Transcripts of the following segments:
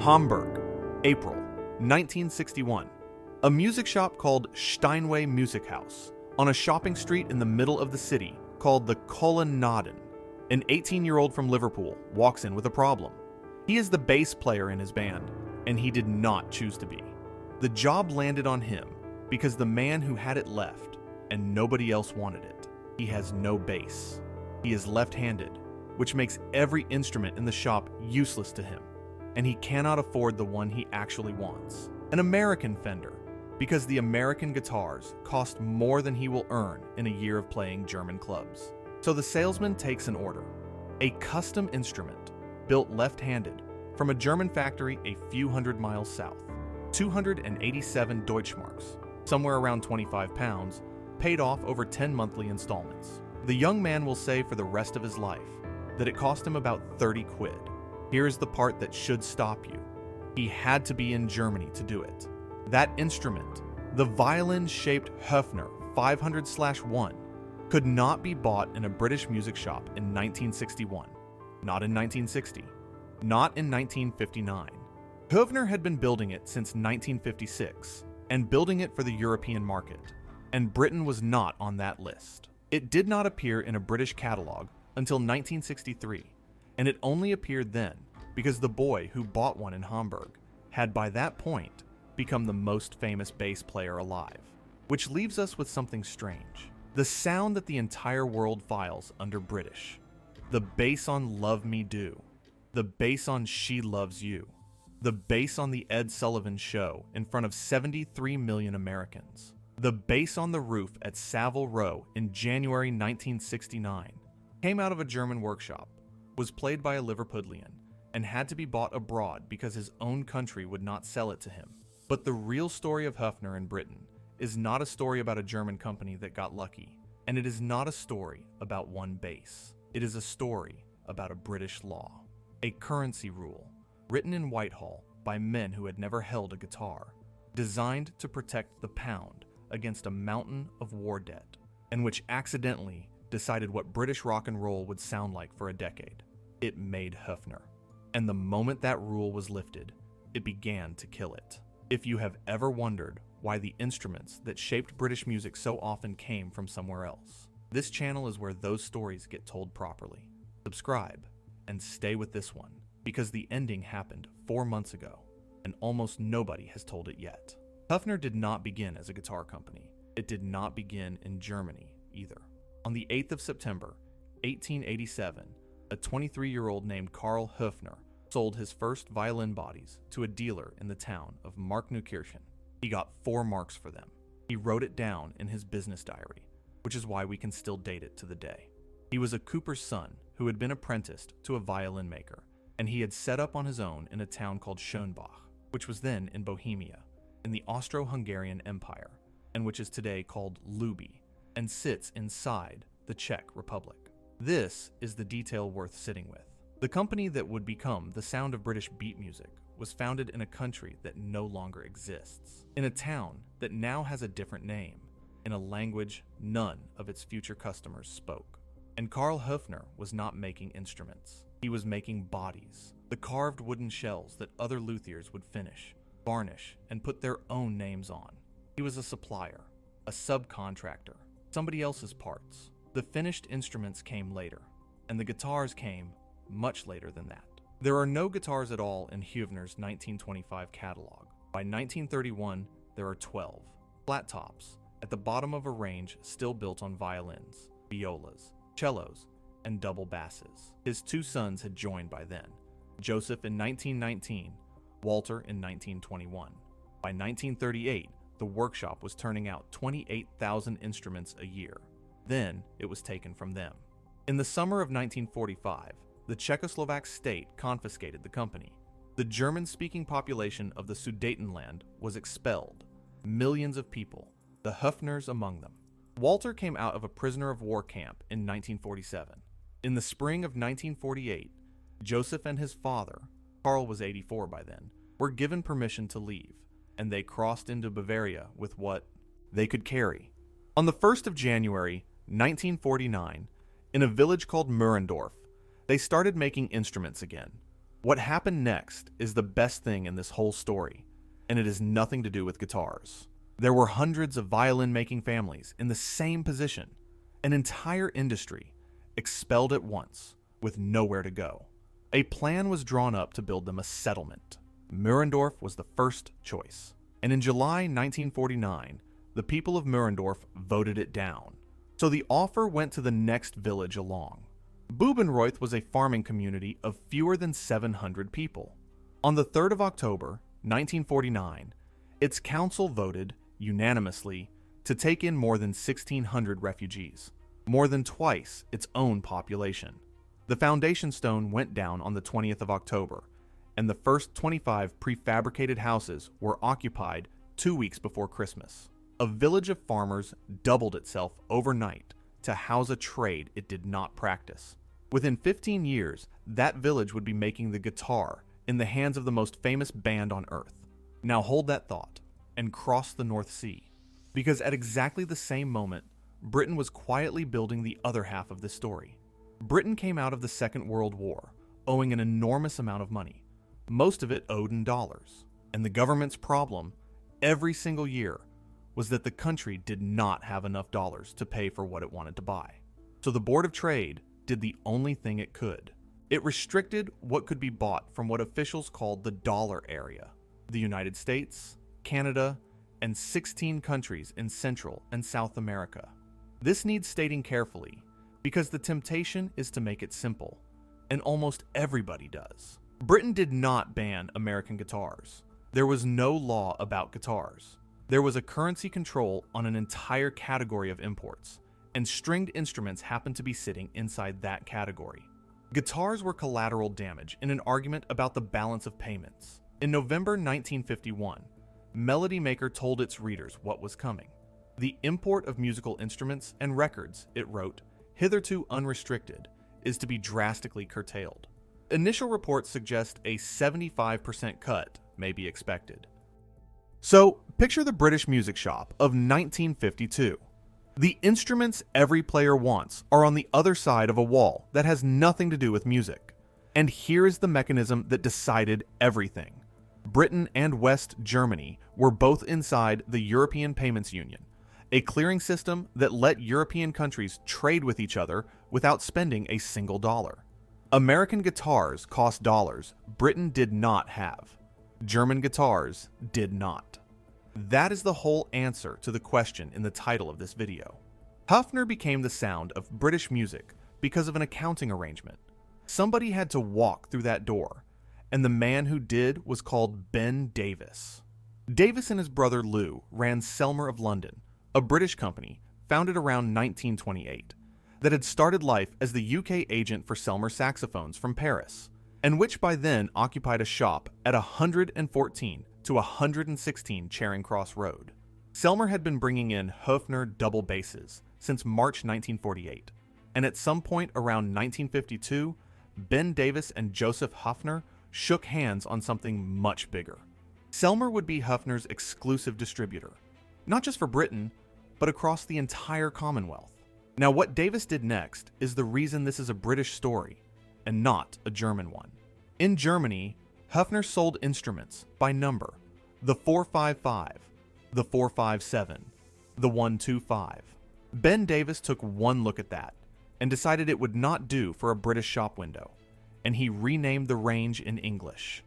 Hamburg, April 1961. A music shop called Steinway Music House on a shopping street in the middle of the city called the Kolonnaden. An 18-year-old from Liverpool walks in with a problem. He is the bass player in his band, and he did not choose to be. The job landed on him because the man who had it left, and nobody else wanted it. He has no bass. He is left-handed, which makes every instrument in the shop useless to him, and he cannot afford the one he actually wants, an American Fender, because the American guitars cost more than he will earn in a year of playing German clubs. So the salesman takes an order, a custom instrument built left-handed from a German factory a few hundred miles south, 287 Deutschmarks, somewhere around 25 pounds, paid off over 10 monthly installments. The young man will say for the rest of his life that it cost him about 30 quid. Here is the part that should stop you. He had to be in Germany to do it. That instrument, the violin-shaped Höfner 500/1, could not be bought in a British music shop in 1961, not in 1960, not in 1959. Hofner had been building it since 1956, and building it for the European market, and Britain was not on that list. It did not appear in a British catalog until 1963, and it only appeared then because the boy who bought one in Hamburg had by that point become the most famous bass player alive. Which leaves us with something strange. The sound that the entire world files under British. The bass on Love Me Do. The bass on She Loves You. The bass on The Ed Sullivan Show in front of 73 million Americans. The bass on the roof at Savile Row in January 1969 came out of a German workshop, was played by a Liverpudlian, and had to be bought abroad because his own country would not sell it to him. But the real story of Höfner in Britain is not a story about a German company that got lucky, and it is not a story about one bass. It is a story about a British law, a currency rule, written in Whitehall by men who had never held a guitar, designed to protect the pound against a mountain of war debt, and which accidentally decided what British rock and roll would sound like for a decade. It made Höfner. And the moment that rule was lifted, it began to kill it. If you have ever wondered why the instruments that shaped British music so often came from somewhere else, this channel is where those stories get told properly. Subscribe and stay with this one, because the ending happened 4 months ago, and almost nobody has told it yet. Höfner did not begin as a guitar company. It did not begin in Germany either. On the 8th of September, 1887, a 23-year-old named Karl Höfner sold his first violin bodies to a dealer in the town of Markneukirchen. He got 4 marks for them. He wrote it down in his business diary, which is why we can still date it to the day. He was a cooper's son who had been apprenticed to a violin maker, and he had set up on his own in a town called Schönbach, which was then in Bohemia, in the Austro-Hungarian Empire, and which is today called Luby, and sits inside the Czech Republic. This is the detail worth sitting with. The company that would become the sound of British beat music was founded in a country that no longer exists, in a town that now has a different name, in a language none of its future customers spoke. And Karl Höfner was not making instruments. He was making bodies, the carved wooden shells that other luthiers would finish, varnish, and put their own names on. He was a supplier, a subcontractor, somebody else's parts. The finished instruments came later, and the guitars came much later than that. There are no guitars at all in Höfner's 1925 catalog. By 1931, there are 12 flat tops at the bottom of a range still built on violins, violas, cellos, and double basses. His 2 sons had joined by then, Joseph in 1919, Walter in 1921. By 1938, the workshop was turning out 28,000 instruments a year. Then it was taken from them. In the summer of 1945, the Czechoslovak state confiscated the company. The German-speaking population of the Sudetenland was expelled, millions of people, the Höfners among them. Walter came out of a prisoner of war camp in 1947. In the spring of 1948, Joseph and his father, Karl was 84 by then, were given permission to leave, and they crossed into Bavaria with what they could carry. On the 1st of January, 1949, in a village called Murendorf, they started making instruments again. What happened next is the best thing in this whole story, and it has nothing to do with guitars. There were hundreds of violin-making families in the same position, an entire industry expelled at once with nowhere to go. A plan was drawn up to build them a settlement. Murendorf was the first choice, and in July 1949, the people of Murendorf voted it down. So the offer went to the next village along. Bubenreuth was a farming community of fewer than 700 people. On the 3rd of October, 1949, its council voted, unanimously, to take in more than 1,600 refugees, more than twice its own population. The foundation stone went down on the 20th of October, and the first 25 prefabricated houses were occupied 2 weeks before Christmas. A village of farmers doubled itself overnight to house a trade it did not practice. Within 15 years, that village would be making the guitar in the hands of the most famous band on earth. Now hold that thought and cross the North Sea, because at exactly the same moment, Britain was quietly building the other half of this story. Britain came out of the Second World War, owing an enormous amount of money, most of it owed in dollars. And the government's problem, every single year, was that the country did not have enough dollars to pay for what it wanted to buy. So the Board of Trade did the only thing it could. It restricted what could be bought from what officials called the dollar area: the United States, Canada, and 16 countries in Central and South America. This needs stating carefully, because the temptation is to make it simple, and almost everybody does. Britain did not ban American guitars. There was no law about guitars. There was a currency control on an entire category of imports, and stringed instruments happened to be sitting inside that category. Guitars were collateral damage in an argument about the balance of payments. In November 1951, Melody Maker told its readers what was coming. The import of musical instruments and records, it wrote, hitherto unrestricted, is to be drastically curtailed. Initial reports suggest a 75% cut may be expected. So, picture the British music shop of 1952. The instruments every player wants are on the other side of a wall that has nothing to do with music. And here is the mechanism that decided everything. Britain and West Germany were both inside the European Payments Union, a clearing system that let European countries trade with each other without spending a single dollar. American guitars cost dollars Britain did not have. German guitars did not. That is the whole answer to the question in the title of this video. Höfner became the sound of British music because of an accounting arrangement. Somebody had to walk through that door, and the man who did was called Ben Davis. Davis and his brother Lou ran Selmer of London, a British company founded around 1928 that had started life as the UK agent for Selmer saxophones from Paris, and which by then occupied a shop at 114 to 116 Charing Cross Road. Selmer had been bringing in Hofner double basses since March 1948, and at some point around 1952, Ben Davis and Joseph Hofner shook hands on something much bigger. Selmer would be Höfner's exclusive distributor, not just for Britain, but across the entire Commonwealth. Now, what Davis did next is the reason this is a British story and not a German one. In Germany, Höfner sold instruments by number: the 455, the 457, the 125. Ben Davis took one look at that and decided it would not do for a British shop window, and he renamed the range in English: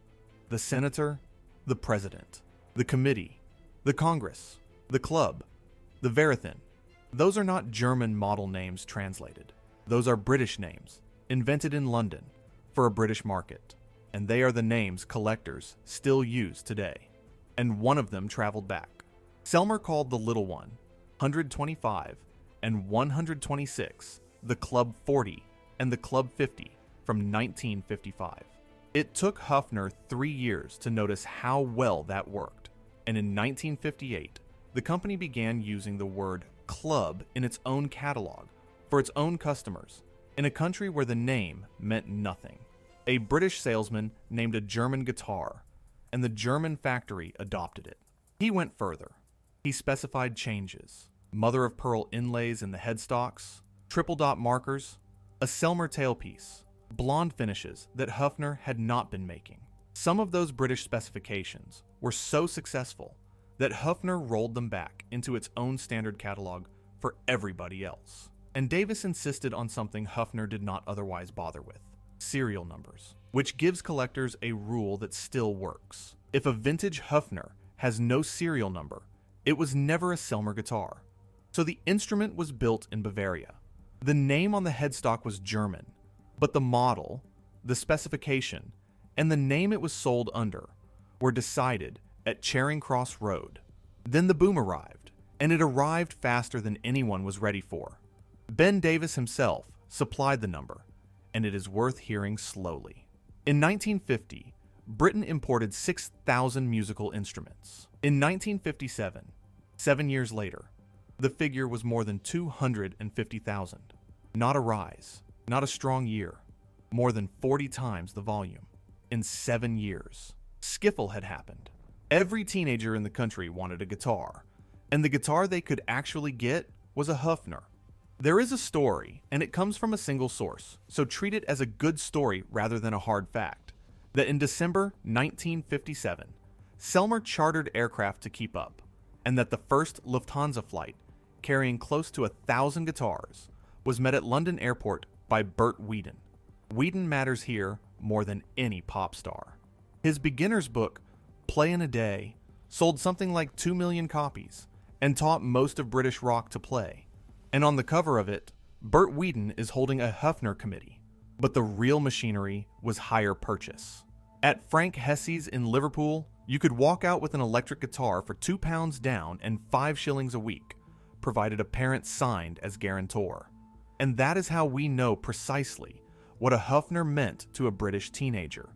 the Senator, the President, the Committee, the Congress, the Club, the Verithin. Those are not German model names translated. Those are British names, invented in London, for a British market. And they are the names collectors still use today. And one of them traveled back. Selmer called the little one, 125 and 126, the Club 40 and the Club 50 from 1955. It took Höfner 3 years to notice how well that worked. And in 1958, the company began using the word club in its own catalog for its own customers in a country where the name meant nothing. A British salesman named a German guitar, and the German factory adopted it. He went further. He specified changes: mother of pearl inlays in the headstocks, triple dot markers, a Selmer tailpiece, blonde finishes that Höfner had not been making. Some of those British specifications were so successful that Höfner rolled them back into its own standard catalog for everybody else. And Davis insisted on something Höfner did not otherwise bother with: serial numbers, which gives collectors a rule that still works. If a vintage Höfner has no serial number, it was never a Selmer guitar. So the instrument was built in Bavaria. The name on the headstock was German, but the model, the specification, and the name it was sold under were decided at Charing Cross Road. Then the boom arrived, and it arrived faster than anyone was ready for. Ben Davis himself supplied the number, and it is worth hearing slowly. In 1950, Britain imported 6,000 musical instruments. In 1957, 7 years later, the figure was more than 250,000. Not a rise, not a strong year, more than 40 times the volume. In 7 years, skiffle had happened. Every teenager in the country wanted a guitar, and the guitar they could actually get was a Höfner. There is a story, and it comes from a single source, so treat it as a good story rather than a hard fact, that in December 1957, Selmer chartered aircraft to keep up, and that the first Lufthansa flight, carrying close to 1,000 guitars, was met at London Airport by Bert Weedon. Weedon matters here more than any pop star. His beginner's book, Play in a Day, sold something like 2 million copies, and taught most of British rock to play. And on the cover of it, Bert Weedon is holding a Höfner committee. But the real machinery was hire purchase. At Frank Hesse's in Liverpool, you could walk out with an electric guitar for £2 down and 5 shillings a week, provided a parent signed as guarantor. And that is how we know precisely what a Höfner meant to a British teenager,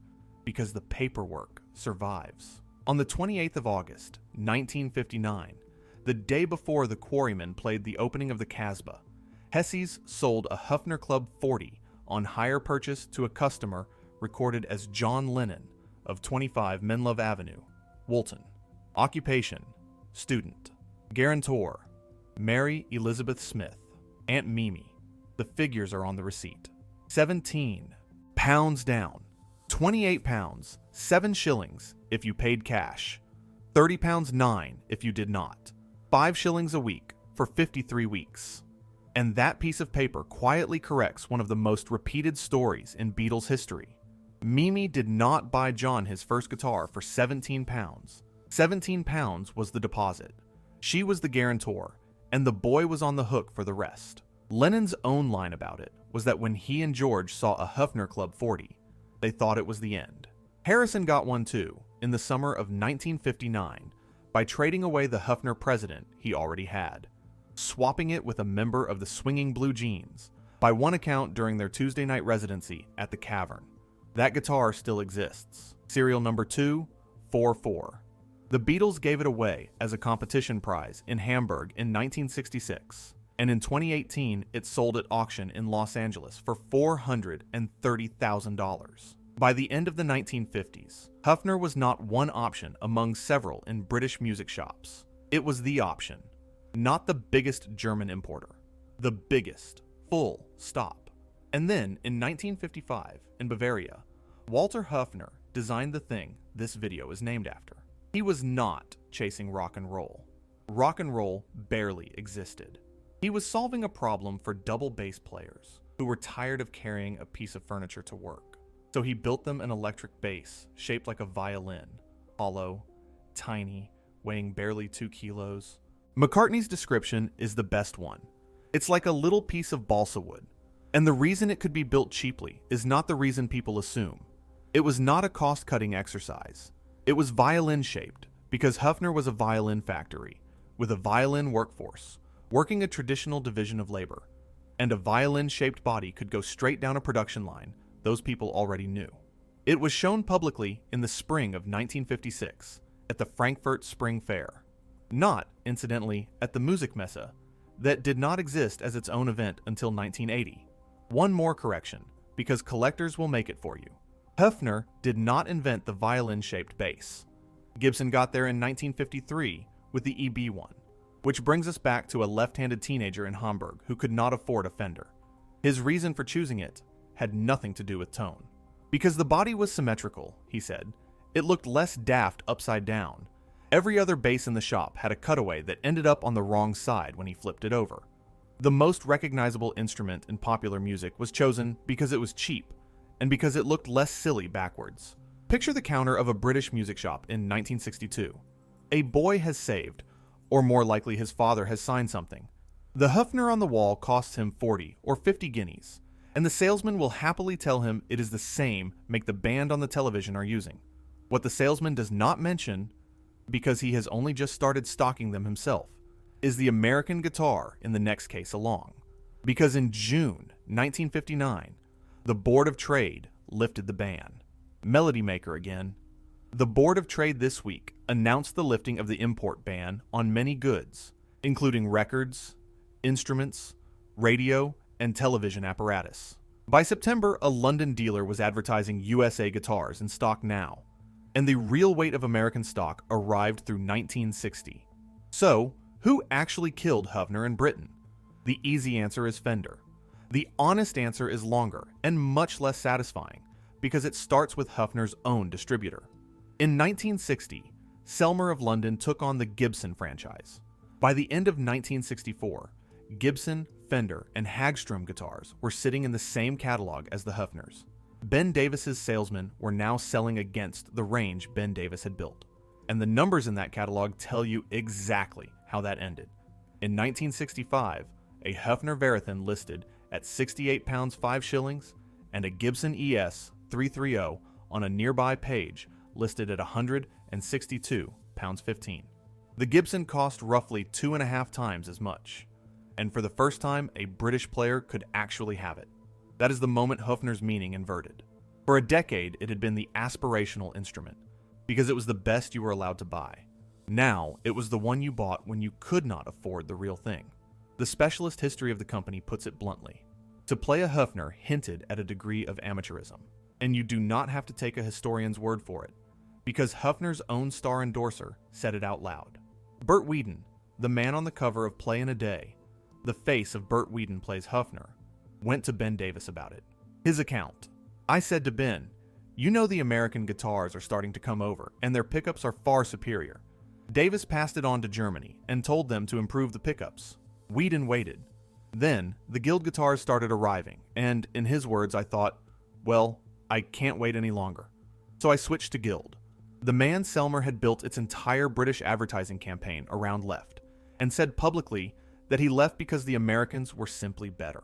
because the paperwork survives. On the 28th of August, 1959, the day before the Quarrymen played the opening of the Casbah, Hesse's sold a Höfner Club 40 on hire purchase to a customer recorded as John Lennon of 25 Menlove Avenue, Woolton. Occupation: student. Guarantor: Mary Elizabeth Smith, Aunt Mimi. The figures are on the receipt. £17 down, £28, 7 shillings if you paid cash, £30 9 if you did not, 5 shillings a week for 53 weeks. And that piece of paper quietly corrects one of the most repeated stories in Beatles history. Mimi did not buy John his first guitar for £17. £17 was the deposit. She was the guarantor, and the boy was on the hook for the rest. Lennon's own line about it was that when he and George saw a Höfner Club 40, they thought it was the end. Harrison got one too, in the summer of 1959, by trading away the Höfner President he already had, swapping it with a member of the Swinging Blue Jeans, by one account during their Tuesday night residency at the Cavern. That guitar still exists. Serial number 244. The Beatles gave it away as a competition prize in Hamburg in 1966, and in 2018 it sold at auction in Los Angeles for $430,000. By the end of the 1950s, Höfner was not one option among several in British music shops. It was the option, not the biggest German importer. The biggest, full stop. And then, in 1955, in Bavaria, Walter Höfner designed the thing this video is named after. He was not chasing rock and roll. Rock and roll barely existed. He was solving a problem for double bass players who were tired of carrying a piece of furniture to work. So he built them an electric bass shaped like a violin, hollow, tiny, weighing barely 2 kilos. McCartney's description is the best one. It's like a little piece of balsa wood. And the reason it could be built cheaply is not the reason people assume. It was not a cost-cutting exercise. It was violin-shaped because Höfner was a violin factory with a violin workforce, working a traditional division of labor. And a violin-shaped body could go straight down a production line those people already knew. It was shown publicly in the spring of 1956 at the Frankfurt Spring Fair. Not, incidentally, at the Musikmesse, that did not exist as its own event until 1980. One more correction, because collectors will make it for you. Höfner did not invent the violin-shaped bass. Gibson got there in 1953 with the EB1, which brings us back to a left-handed teenager in Hamburg who could not afford a Fender. His reason for choosing it, had nothing to do with tone. Because the body was symmetrical, he said, it looked less daft upside down. Every other bass in the shop had a cutaway that ended up on the wrong side when he flipped it over. The most recognizable instrument in popular music was chosen because it was cheap, and because it looked less silly backwards. Picture the counter of a British music shop in 1962. A boy has saved, or more likely his father has signed something. The Höfner on the wall costs him 40 or 50 guineas, and the salesman will happily tell him it is the same make the band on the television are using. What the salesman does not mention, because he has only just started stocking them himself, is the American guitar in the next case along. Because in June 1959, the Board of Trade lifted the ban. Melody Maker again. The Board of Trade this week announced the lifting of the import ban on many goods, including records, instruments, radio, and television apparatus. By September, a London dealer was advertising USA guitars in stock now, and the real weight of American stock arrived through 1960. So, who actually killed Höfner in Britain? The easy answer is Fender. The honest answer is longer and much less satisfying, because it starts with Höfner's own distributor. In 1960, Selmer of London took on the Gibson franchise. By the end of 1964, Gibson, Fender, and Hagstrom guitars were sitting in the same catalog as the Höfners. Ben Davis's salesmen were now selling against the range Ben Davis had built, and the numbers in that catalog tell you exactly how that ended. In 1965, a Höfner Verithin listed at 68 pounds 5 shillings, and a Gibson ES 330 on a nearby page listed at 162 pounds 15. The Gibson cost roughly 2.5 times as much, and for the first time, a British player could actually have it. That is the moment Höfner's meaning inverted. For a decade, it had been the aspirational instrument, because it was the best you were allowed to buy. Now, it was the one you bought when you could not afford the real thing. The specialist history of the company puts it bluntly. To play a Höfner hinted at a degree of amateurism, and you do not have to take a historian's word for it, because Höfner's own star endorser said it out loud. Bert Weedon, the man on the cover of Play in a Day, the face of Bert Weedon Plays Höfner, went to Ben Davis about it. His account: I said to Ben, you know the American guitars are starting to come over, and their pickups are far superior. Davis passed it on to Germany and told them to improve the pickups. Weedon waited. Then, the Guild guitars started arriving, and, in his words, I thought, well, I can't wait any longer. So I switched to Guild. The man Selmer had built its entire British advertising campaign around left, and said publicly that he left because the Americans were simply better.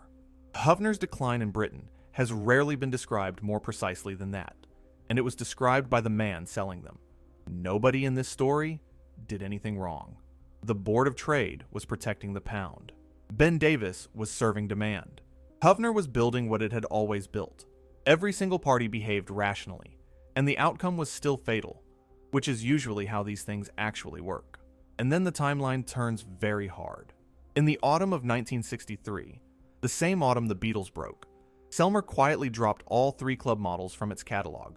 Höfner's decline in Britain has rarely been described more precisely than that, and it was described by the man selling them. Nobody in this story did anything wrong. The Board of Trade was protecting the pound. Ben Davis was serving demand. Höfner was building what it had always built. Every single party behaved rationally, and the outcome was still fatal, which is usually how these things actually work. And then the timeline turns very hard. In the autumn of 1963, the same autumn the Beatles broke, Selmer quietly dropped all 3 club models from its catalog.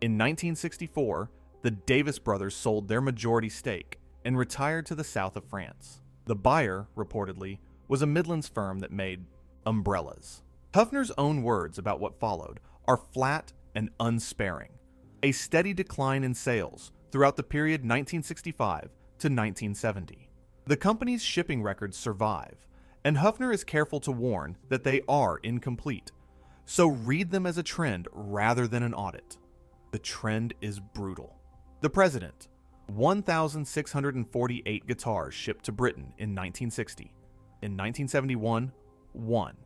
In 1964, the Davis brothers sold their majority stake and retired to the south of France. The buyer, reportedly, was a Midlands firm that made umbrellas. Höfner's own words about what followed are flat and unsparing. A steady decline in sales throughout the period 1965 to 1970. The company's shipping records survive, and Höfner is careful to warn that they are incomplete. So read them as a trend rather than an audit. The trend is brutal. The President: 1,648 guitars shipped to Britain in 1960. In 1971, 1.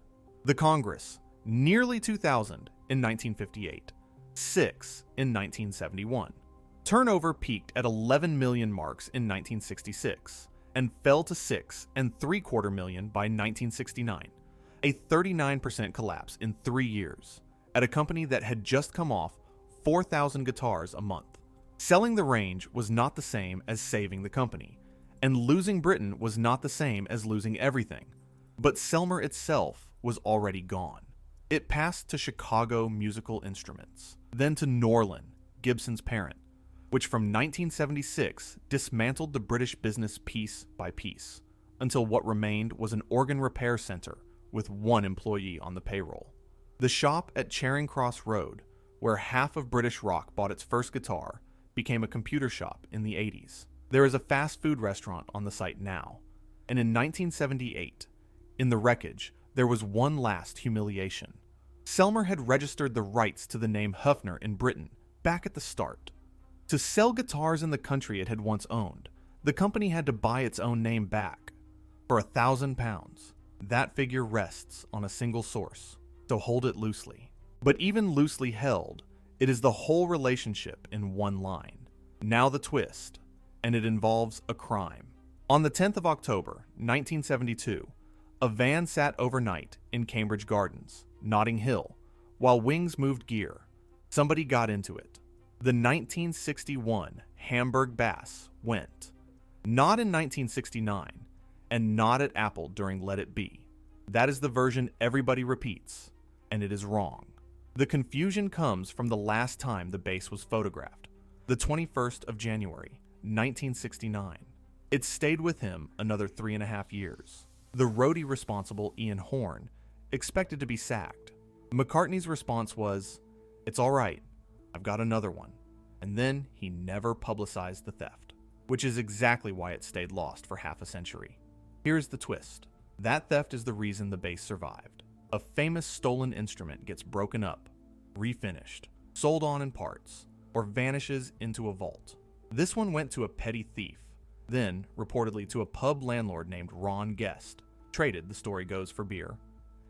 The Congress: nearly 2,000 in 1958. 6 in 1971. Turnover peaked at 11 million marks in 1966 and fell to 6.75 million by 1969, a 39% collapse in 3 years, at a company that had just come off 4,000 guitars a month. Selling the range was not the same as saving the company, and losing Britain was not the same as losing everything. But Selmer itself was already gone. It passed to Chicago Musical Instruments, then to Norlin, Gibson's parent, which from 1976 dismantled the British business piece by piece, until what remained was an organ repair center with 1 employee on the payroll. The shop at Charing Cross Road, where half of British rock bought its first guitar, became a computer shop in the 80s. There is a fast food restaurant on the site now. And in 1978, in the wreckage, there was one last humiliation. Selmer had registered the rights to the name Höfner in Britain back at the start. To sell guitars in the country it had once owned, the company had to buy its own name back for £1,000. That figure rests on a single source, so hold it loosely. But even loosely held, it is the whole relationship in one line. Now the twist, and it involves a crime. On the 10th of October, 1972, a van sat overnight in Cambridge Gardens, Notting Hill, while Wings moved gear. Somebody got into it. The 1961 Hamburg Bass went. Not in 1969, and not at Apple during Let It Be. That is the version everybody repeats, and it is wrong. The confusion comes from the last time the bass was photographed, the 21st of January, 1969. It stayed with him another 3.5 years. The roadie responsible, Ian Horn, expected to be sacked. McCartney's response was, "It's all right, I've got another one." And then he never publicized the theft, which is exactly why it stayed lost for half a century. Here's the twist. That theft is the reason the bass survived. A famous stolen instrument gets broken up, refinished, sold on in parts, or vanishes into a vault. This one went to a petty thief, then reportedly to a pub landlord named Ron Guest, traded, the story goes, for beer,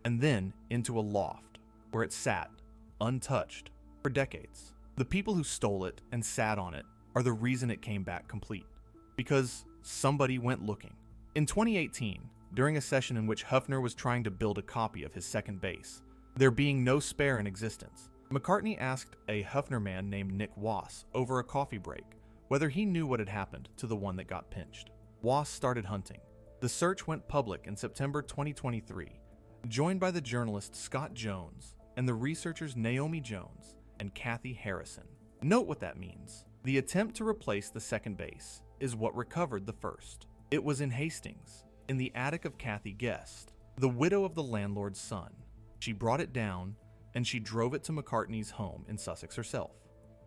and then into a loft, where it sat, untouched, for decades. The people who stole it and sat on it are the reason it came back complete, because somebody went looking. In 2018, during a session in which Höfner was trying to build a copy of his second bass, there being no spare in existence, McCartney asked a Höfner man named Nick Wass over a coffee break whether he knew what had happened to the one that got pinched. Wass started hunting. The search went public in September 2023, joined by the journalist Scott Jones and the researchers Naomi Jones and Kathy Harrison. Note what that means. The attempt to replace the second bass is what recovered the first. It was in Hastings, in the attic of Kathy Guest, the widow of the landlord's son. She brought it down, and she drove it to McCartney's home in Sussex herself.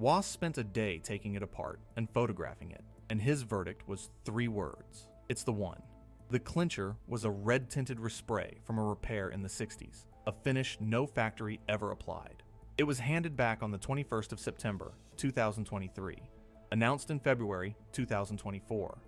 Wass spent a day taking it apart and photographing it, and his verdict was 3 words. It's the one. The clincher was a red-tinted respray from a repair in the 60s, a finish no factory ever applied. It was handed back on the 21st of September, 2023, announced in February 2024,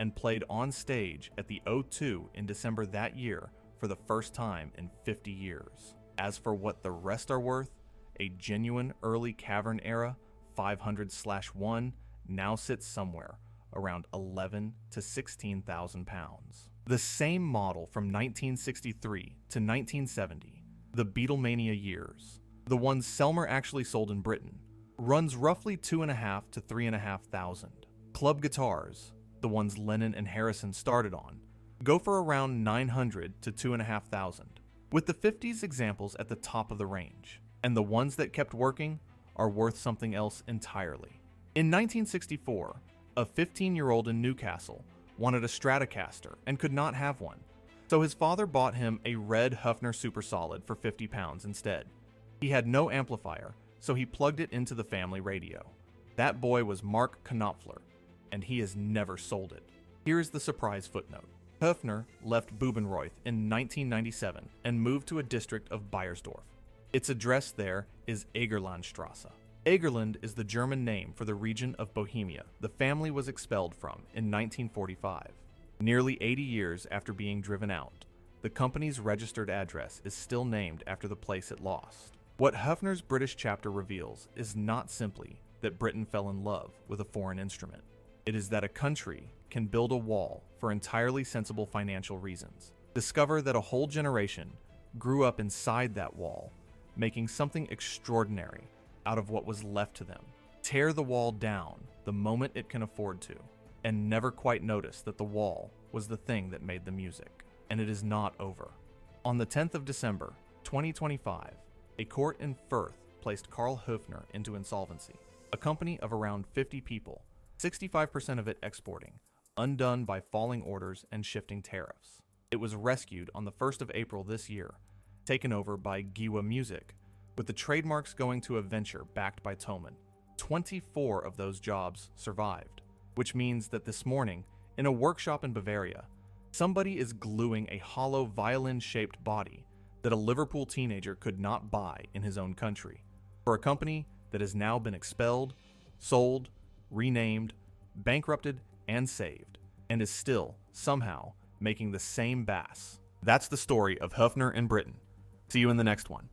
and played on stage at the O2 in December that year for the first time in 50 years. As for what the rest are worth, a genuine early Cavern era 500/1 now sits somewhere around 11 to 16,000 pounds. The same model from 1963 to 1970, the Beatlemania years, the ones Selmer actually sold in Britain, runs roughly 2,500 to 3,500. Club guitars, the ones Lennon and Harrison started on, go for around 900 to 2,500, with the 50s examples at the top of the range, and the ones that kept working are worth something else entirely. In 1964, a 15-year-old in Newcastle wanted a Stratocaster and could not have one, so his father bought him a red Höfner Super Solid for £50 instead. He had no amplifier, so he plugged it into the family radio. That boy was Mark Knopfler, and he has never sold it. Here is the surprise footnote. Höfner left Bubenreuth in 1997 and moved to a district of Bayersdorf. Its address there is Egerlandstrasse. Egerland is the German name for the region of Bohemia the family was expelled from in 1945. Nearly 80 years after being driven out, the company's registered address is still named after the place it lost. What Höfner's British chapter reveals is not simply that Britain fell in love with a foreign instrument. It is that a country can build a wall for entirely sensible financial reasons, discover that a whole generation grew up inside that wall, making something extraordinary out of what was left to them, tear the wall down the moment it can afford to, and never quite notice that the wall was the thing that made the music. And it is not over. On the 10th of December, 2025, a court in Firth placed Carl Höfner into insolvency, a company of around 50 people, 65% of it exporting, undone by falling orders and shifting tariffs. It was rescued on the 1st of April this year, taken over by Giwa Music, with the trademarks going to a venture backed by Thomann. 24 of those jobs survived, which means that this morning, in a workshop in Bavaria, somebody is gluing a hollow violin-shaped body that a Liverpool teenager could not buy in his own country, for a company that has now been expelled, sold, renamed, bankrupted, and saved, and is still, somehow, making the same bass. That's the story of Höfner in Britain. See you in the next one.